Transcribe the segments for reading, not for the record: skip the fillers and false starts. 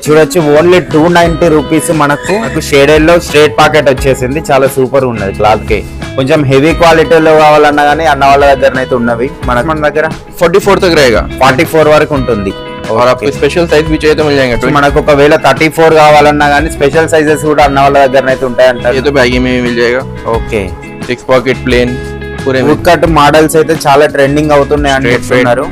చూడొచ్చు only 290 rupees మనకు shaded లో స్ట్రేట్ పాకెట్ వచ్చేసింది. చాలా సూపర్ ఉన్నది క్లాత్ కి. కొంచెం హెవీ క్వాలిటీలో కావాలన్నా కానీ అన్న వాళ్ళ దగ్గర అయితే ఉన్నవి. మన దగ్గర 44 तक रहेगा, 44 వరకు ఉంటుంది. और आपको स्पेशल साइज भी चाहिए तो मिल जाएंगे. మనకు ఒకవేళ 34 కావాలన్నా కానీ స్పెషల్ సైజెస్ కూడా అన్న వాళ్ళ దగ్గర అయితే ఉంటాయంట. ये तो बैगी में भी मिल जाएगा. ఓకే 6 पॉकेट प्लेन पूरे వుడ్ కట్ మోడల్స్ అయితే చాలా ట్రెండింగ్ అవుతున్నాయి అని చెప్తున్నారు.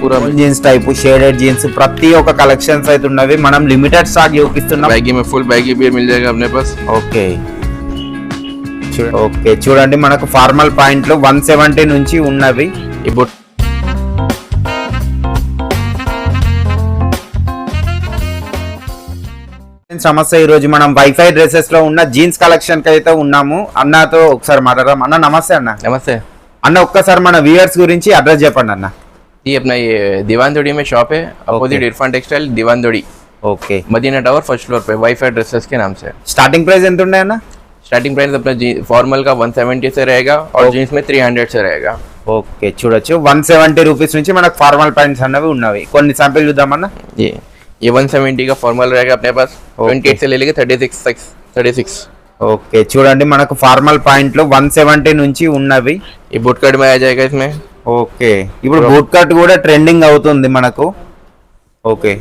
पूरा జీన్స్ టైప్ షేడెడ్ జీన్స్ ప్రతి ఒక్క కలెక్షన్స్ అయితే ఉన్నవి. మనం లిమిటెడ్ స్టాక్ చూపిస్తున్నాం. बैगी में फुल बैगी भी मिल जाएगा अपने पास. ఓకే ఓకే చూడండి మనకు ఫార్మల్ పాయింట్లు 170 నుంచి ఉన్నవి. ये बुट సమస్య ఈ రోజు మనం వైఫై డ్రెస్సెస్ లో ఉన్న జీన్స్ కలెక్షన్ కి అయితే ఉన్నాము. అన్నతో ఒకసారి మాట్లాడదాం. అన్న నమస్తే అన్న. नमस्ते. అన్న ఒక్కసారి మన వ్యూయర్స్ గురించి అడ్రస్ చెప్పండి అన్న. ये अपना ये दीवानदोड़ी में शॉप है, opposite Irfan textile Diwan Devdi, okay Madina tower first floor पे वाईफाई ड्रेसेस के नाम से. స్టార్టింగ్ ప్రైస్ ఎంత ఉండే అన్న? स्टार्टिंग प्राइस अपना फॉर्मल का 170 से रहेगा और जीन्स में 300 से रहेगा. ఓకే చూడొచ్చు 170 రూపీస్ నుంచి మనకు ఫార్మల్ పాయింట్స్ అన్నవి ఉన్నవి. కొన్ని శాంపిల్ చూద్దామన్నా. ये 170 का फॉर्मल रहेगा अपने पास. 28 से ले लेके 36. ఓకే చూడండి మనకు ఫార్మల్ పాయింట్లు 170 నుంచి ఉన్నవి. ये बूट कट में आ जाएगा इसमें. ఓకే ఇప్పుడు బూట్ కట్ కూడా ట్రెండింగ్ అవుతుంది మనకు. ఓకే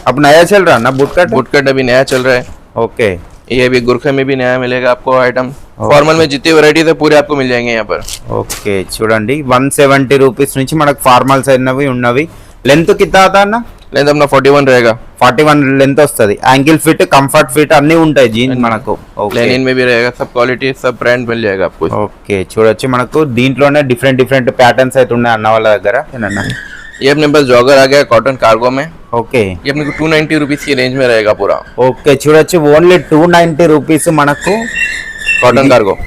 अब नया चल रहा है ना बूट कट अभी नया चल रहा है. ओके ये अभी गुरखे में भी नया मिलेगा आपको आइटम. फॉर्मल में जितनी वैरायटी है पूरे आपको मिल जाएंगे यहाँ पर. ఓకే చూడండి 170 రూపీస్ నుంచి మనకు ఫార్మల్స్ అయినవి ఉన్నవి. లెంత్ కింద అన్న लेंथ अपना 41 रहेगा. 41 లెంత్ వస్తుంది. యాంకిల్ ఫిట్ కంఫర్ట్ ఫిట్ అన్ని ఉంటాయి జీన్స్ మనకు. लेनिन में भी रहेगा, सब क्वालिटी सब ब्रांड मिल जाएगा आपको. ఓకే చూడొచ్చు మనకు దీంట్లోనే డిఫరెంట్ ప్యాటర్న్స్ అయితే ఉన్నాయి అన్న వాళ్ళ దగ్గర. ये अपने पास जॉगर आ गया कॉटन कार्गो में. ఓకే ये अपने को 290 रुपीज की रेंज में रहेगा पूरा. ఓకే చూడొచ్చు ఓన్లీ 290 రూపీస్ మనకు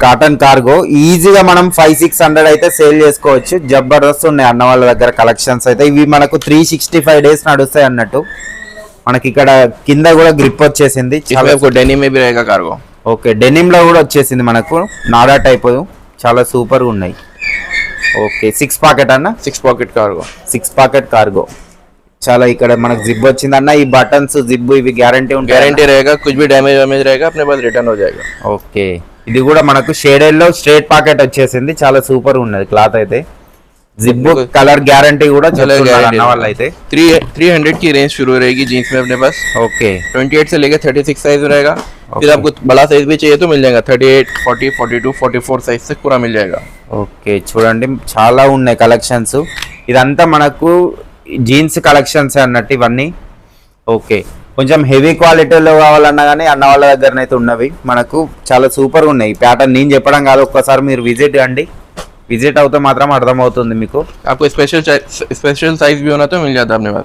కాటన్ కార్గో ఈజీగా మనం 500-600 అయితే సేల్ చేసుకోవచ్చు. జబర్దస్త్ ఉన్నాయి అన్న వాళ్ళ దగ్గర కలెక్షన్స్ అయితే. ఇవి మనకు 365 డేస్ నడుస్తాయి అన్నట్టు. మనకి ఇక్కడ కింద కూడా గ్రిప్ వచ్చేసింది. डेनिम में भी रहेगा कार्गो. ఓకే డెనిమ్ లో కూడా వచ్చేసింది మనకు నాడా టైప్. చాలా సూపర్ గా ఉన్నాయి. ఓకే 6 పాకెట్ అన్న. 6 पॉकेट कार्गो. 6 pocket cargo. చాలా ఇక్కడ మనకు జిప్ వచ్చింది అన్న. ఈ బటన్స్ జిప్ ఇవి గ్యారంటీ ఉంటాయి. गारंटी रहेगा, कुछ भी डैमेज रहेगा अपने पास रिटर्न हो जाएगा. ఓకే ఇది కూడా మనకు షేడెడ్ లో స్ట్రేట్ పాకెట్ వచ్చేసింది. చాలా సూపర్ ఉన్నది క్లాత్ అయితే. జిప్ కలర్ గ్యారంటీ కూడా చెప్తున్నారు అన్న వాళ్ళు అయితే. 300 की रेंज शुरू रहेगी जीन्स में अपने पास. ఓకే 28 से लेकर 36 साइज रहेगा. फिर आपको बड़ा साइज भी चाहिए तो मिल जाएगा. 38, 40, 42, 44 साइज से पूरा मिल जाएगा. ఓకే చూడండి చాలా ఉన్నాయి కలెక్షన్స్. ఇదంతా మనకు జీన్స్ కలెక్షన్స్ అన్నట్టు ఇవన్నీ. ఓకే కొంచెం హెవీ క్వాలిటీలో కావాలన్నా కానీ అన్న వాళ్ళ దగ్గర అయితే ఉన్నవి. మనకు చాలా సూపర్ ఉన్నాయి. ప్యాటర్న్ నేను చెప్పడం కాదు, ఒక్కసారి మీరు విజిట్ అవుతే మాత్రం అర్థమవుతుంది మీకు. आपको स्पेशल साइज भी होना तो मिल जाता है अपने पास.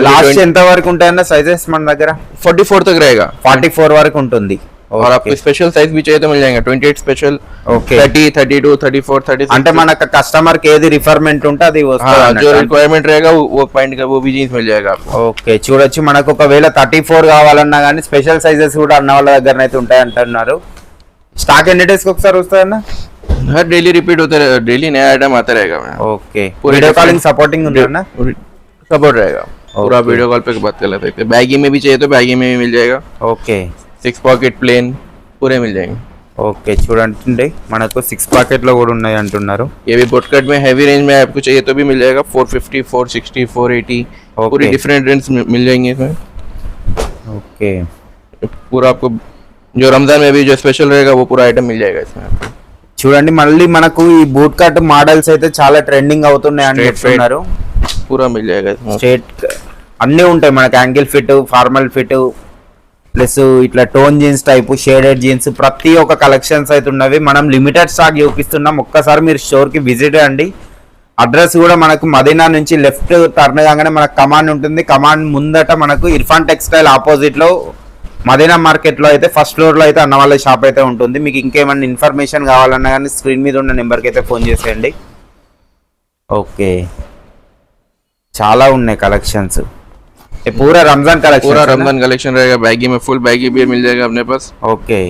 లాస్ట్ ఎంత వరకు ఉంటాయన్న సైజెస్ మన దగ్గర? 44 तक रहेगा. 44 వరకు ఉంటుంది. और आपको स्पेशल साइज भी चाहिए तो मिल जाएगा. 28 स्पेशल. ఓకే 30, 32, 34, 36. అంటే మనకు కస్టమర్ కి ఏది రిఫర్మెంట్ ఉంటే అది వస్తుంది. जो रिक्वायरमेंट रहेगा वो पॉइंट का वो भी जीन्स मिल जाएगा आपको. ఓకే చూడొచ్చు మనకు ఒకవేళ 34 కావాలన్నా కానీ స్పెషల్ సైజెస్ కూడా అన్న వాళ్ళ దగ్గర అయితే ఉంటాయి అంటున్నారు. స్టాక్ ఎన్ని డేస్ కి ఒకసారి వస్తాయన్న? हर डेली रिपीट होता रहेगा, डेली नया आइटम आता रहेगा. ఓకే వీడియో కాలింగ్ సపోర్టింగ్ ఉందా? सपोर्ट रहेगा पूरा. वीडियो कॉल पे बात कर लेते हैं. बैगी में भी चाहिए तो बैगी में भी मिल जाएगा. ఓకే 6 पॉकेट प्लेन पूरे मिल जाएंगे. ఓకే చూడండి మనకు 6 పాకెట్ లో కూడా ఉన్నాయి అంటున్నారు. ये भी बूट कट में हैवी रेंज में आपको चाहिए तो भी मिल जाएगा. 450, 460, 480 पूरी डिफरेंट रेंज मिल जाएंगे इसमें. ఓకే पूरा आपको जो रमजान में भी जो स्पेशल रहेगा वो पूरा आइटम मिल जाएगा इसमें. చూడండి మళ్ళీ మనకు ఈ బూట్ కట్ మోడల్స్ అయితే చాలా ట్రెండింగ్ అవుతున్నాయి అని చెప్తున్నారు. पूरा मिल जाएगा इसमें. స్ట్రేట్ అన్నీ ఉంటాయి మనకి. Ankle fit, formal fit plus ఇట్లా tone jeans type shaded jeans ప్రతి ఒక్క కలెక్షన్స్ అయితే ఉన్నవి. మనం లిమిటెడ్ స్టాక్ చూపిస్తున్నాం. ఒక్కసారి మీరు స్టోర్ కి విజిట్ అండి. అడ్రస్ కూడా మనకు మదీనా నుంచి లెఫ్ట్ టర్న్ కాగానే మనకు కమాండ్ ఉంటుంది. కమాండ్ ముందట మనకు ఇర్ఫాన్ టెక్స్టైల్ ఆపోజిట్ లో మదీనా మార్కెట్ లో అయితే ఫస్ట్ ఫ్లోర్ లో అయితే అన్న వాళ్ళ షాప్ అయితే ఉంటుంది. మీకు ఇంకేమైనా ఇన్ఫర్మేషన్ కావాలన్నా కానీ స్క్రీన్ మీద ఉన్న నెంబర్కి అయితే ఫోన్ చేసేయండి. ఓకే చాలా ఉన్నాయి కలెక్షన్స్. पूरा रमजान कलेक्शन रहेगा. बैगी में फुल बैगी भी मिल जाएगा अपने पास. ओके